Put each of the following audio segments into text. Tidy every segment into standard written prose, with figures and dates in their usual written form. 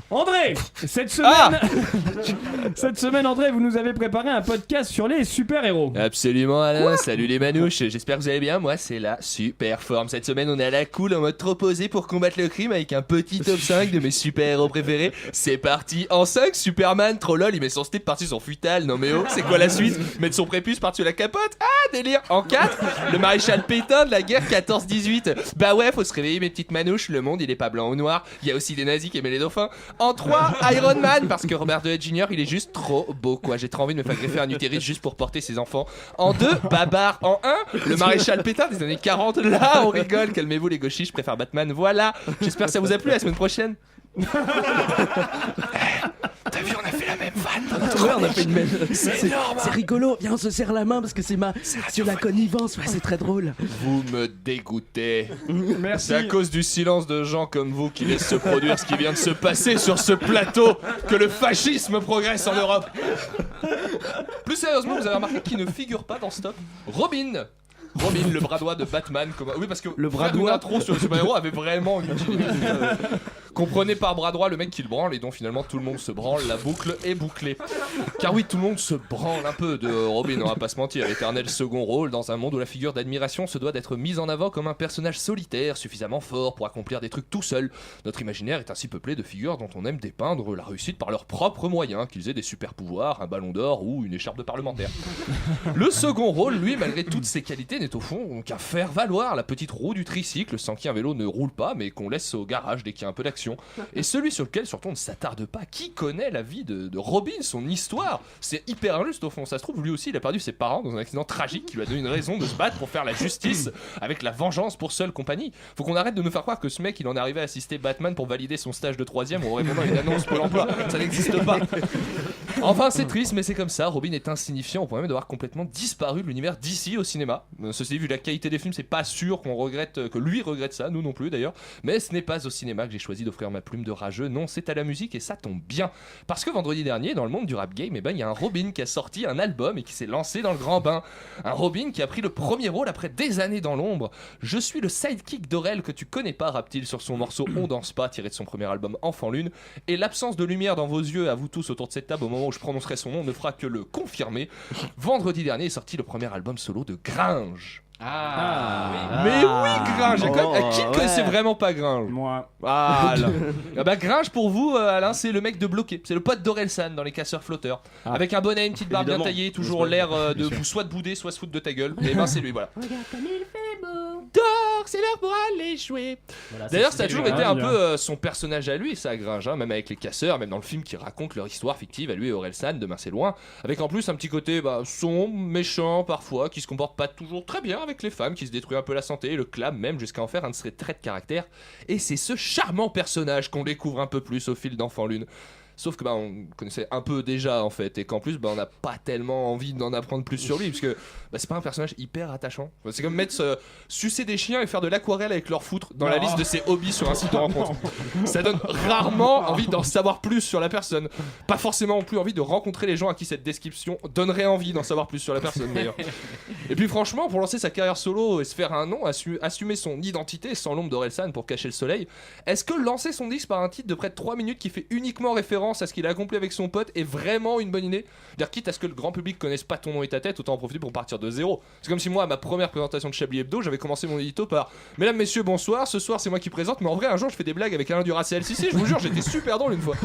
André, cette semaine, cette semaine, André, vous nous avez préparé un podcast sur les super-héros. Absolument, Alain. Salut les manouches. J'espère que vous allez bien. Moi, c'est la super forme. Cette semaine, on est à la cool en mode trop posé pour combattre le crime avec un petit top 5 de mes super-héros préférés. C'est parti. En 5, Superman, trop lol, il met son slip par-dessus son futal. Non mais oh, c'est quoi la suite? Mettre son prépuce par-dessus la capote? Ah, délire. En 4, le maréchal Pétain de la guerre 14-18. Bah ouais, faut se réveiller mes petites manouches. Le monde, il est pas blanc ou noir. Il y a aussi des nazis qui aimaient les dauphins. En 3, Iron Man, parce que Robert Downey Jr. il est juste trop beau quoi. J'ai trop envie de me faire greffer un utérus juste pour porter ses enfants. En 2, Babar. En 1, le maréchal Pétain des années 40. Là, on rigole. Calmez-vous les gauchistes, je préfère Batman. Voilà. J'espère que ça vous a plu. À la semaine prochaine. T'as vu, on a fait la même vanne. Ouais, on a fait une même. C'est énorme. C'est rigolo. Viens, on se serre la main parce que c'est la connivence. Ouais, c'est très drôle. Vous me dégoûtez. Merci. C'est à cause du silence de gens comme vous qui laissent se produire ce qui vient de se passer sur ce plateau que le fascisme progresse en Europe. Plus sérieusement, vous avez remarqué qui ne figure pas dans ce top? Robin, le bras droit de Batman. Oui, parce que le bras faire droit une intro sur le super-héros avait vraiment une utilité. Comprenez par bras droit le mec qui le branle et dont finalement tout le monde se branle, la boucle est bouclée. Car oui, tout le monde se branle un peu de Robin, on va pas se mentir, éternel second rôle dans un monde où la figure d'admiration se doit d'être mise en avant comme un personnage solitaire, suffisamment fort pour accomplir des trucs tout seul. Notre imaginaire est ainsi peuplé de figures dont on aime dépeindre la réussite par leurs propres moyens, qu'ils aient des super pouvoirs, un ballon d'or ou une écharpe de parlementaire. Le second rôle, lui, malgré toutes ses qualités, n'est au fond qu'à faire valoir la petite roue du tricycle sans qui un vélo ne roule pas mais qu'on laisse au garage dès qu'il y a un peu d'action. Et celui sur lequel surtout on ne s'attarde pas. Qui connaît la vie de Robin, son histoire? C'est hyper injuste au fond. Ça se trouve, lui aussi il a perdu ses parents dans un accident tragique qui lui a donné une raison de se battre pour faire la justice avec la vengeance pour seule compagnie. Faut qu'on arrête de nous faire croire que ce mec il en est arrivé à assister Batman pour valider son stage de 3ème en répondant à une annonce Pôle emploi. Ça n'existe pas. Enfin c'est triste mais c'est comme ça. Robin est insignifiant au point même d'avoir complètement disparu de l'univers d'ici au cinéma. Ceci dit, vu la qualité des films, c'est pas sûr qu'on regrette, que lui regrette ça, nous non plus d'ailleurs. Mais ce n'est pas au cinéma que j'ai choisi d'offrir ma plume de rageux, non, c'est à la musique et ça tombe bien. Parce que vendredi dernier, dans le monde du rap game, il y a un Robin qui a sorti un album et qui s'est lancé dans le grand bain. Un Robin qui a pris le premier rôle après des années dans l'ombre. Je suis le sidekick d'Aurel que tu connais pas, rappe-t-il sur son morceau On danse pas, tiré de son premier album Enfant Lune. Et l'absence de lumière dans vos yeux, à vous tous autour de cette table, au moment où je prononcerai son nom, ne fera que le confirmer. Vendredi dernier est sorti le premier album solo de Gringe. Mais oui, Gringe. Qui connaissait vraiment pas Gringe? Moi. Ah bah Gringe pour vous, Alain, c'est le mec de Bloqué. C'est le pote d'Orelsan dans Les Casseurs Flotteurs. Avec un bonnet, une petite barbe bien taillée, toujours l'air de soit de bouder, soit se foutre de ta gueule. Et ben c'est lui, voilà. Regarde comme il fait beau. Dors, c'est l'heure pour aller jouer. Voilà, D'ailleurs, ça a toujours été un bien. peu son personnage à lui, ça, Gringe, hein, même avec les Casseurs, même dans le film qui raconte leur histoire fictive à lui et Orelsan, Demain c'est loin. Avec en plus un petit côté sombre, méchant parfois, qui se comporte pas toujours très bien avec les femmes, qui se détruit un peu la santé, le clame même jusqu'à en faire un de ses traits de caractère. Et c'est ce charmant personnage qu'on découvre un peu plus au fil d'Enfant Lune. Sauf que on connaissait un peu déjà en fait, et qu'en plus on n'a pas tellement envie d'en apprendre plus sur lui, parce que c'est pas un personnage hyper attachant. C'est comme sucer des chiens et faire de l'aquarelle avec leur foutre dans la liste de ses hobbies sur un site de rencontre. Ça donne rarement envie d'en savoir plus sur la personne. Pas forcément non plus envie de rencontrer les gens à qui cette description donnerait envie d'en savoir plus sur la personne d'ailleurs. Et puis franchement, pour lancer sa carrière solo et se faire un nom, assumer son identité sans l'ombre d'Orelsan pour cacher le soleil, est-ce que lancer son disque par un titre de près de 3 minutes qui fait uniquement référence à ce qu'il a accompli avec son pote est vraiment une bonne idée? Dire quitte à ce que le grand public connaisse pas ton nom et ta tête, autant en profiter pour partir de zéro. C'est comme si moi à ma première présentation de Chablis Hebdo, j'avais commencé mon édito par Mesdames, messieurs, bonsoir, ce soir c'est moi qui présente, mais en vrai un jour je fais des blagues avec Alain Duracell. Si, je vous jure, j'étais super drôle une fois.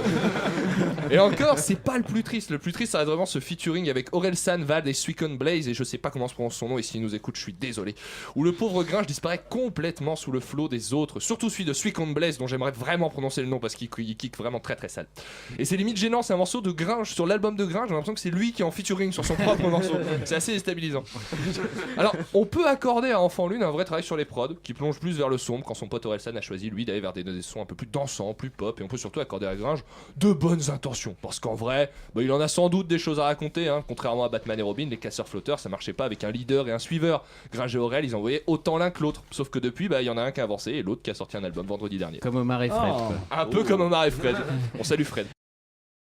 Et encore, c'est pas le plus triste. Le plus triste, ça va être vraiment ce featuring avec Orelsan, Vald et Suicon Blaze, et je sais pas comment se prononce son nom, et s'il nous écoute, je suis désolé. Où le pauvre Gringe disparaît complètement sous le flot des autres, surtout celui de Suicon Blaze, dont j'aimerais vraiment prononcer le nom parce qu'il kick vraiment très très sale. Et c'est limite gênant, c'est un morceau de Gringe sur l'album de Gringe, j'ai l'impression que c'est lui qui est en featuring sur son propre morceau. C'est assez déstabilisant. Alors, on peut accorder à Enfant Lune un vrai travail sur les prods, qui plonge plus vers le sombre quand son pote Orelsan a choisi lui d'aller vers des sons un peu plus dansants, plus pop, et on peut surtout accorder à Gringe de bonnes intentions, parce qu'en vrai, il en a sans doute des choses à raconter, hein. Contrairement à Batman et Robin, les Casseurs Flotteurs, ça marchait pas avec un leader et un suiveur. Gringe et Aurel, ils envoyaient autant l'un que l'autre, sauf que depuis, il y en a un qui a avancé et l'autre qui a sorti un album vendredi dernier. Comme Omar et Fred. Un peu comme Omar et Fred. On salue Fred.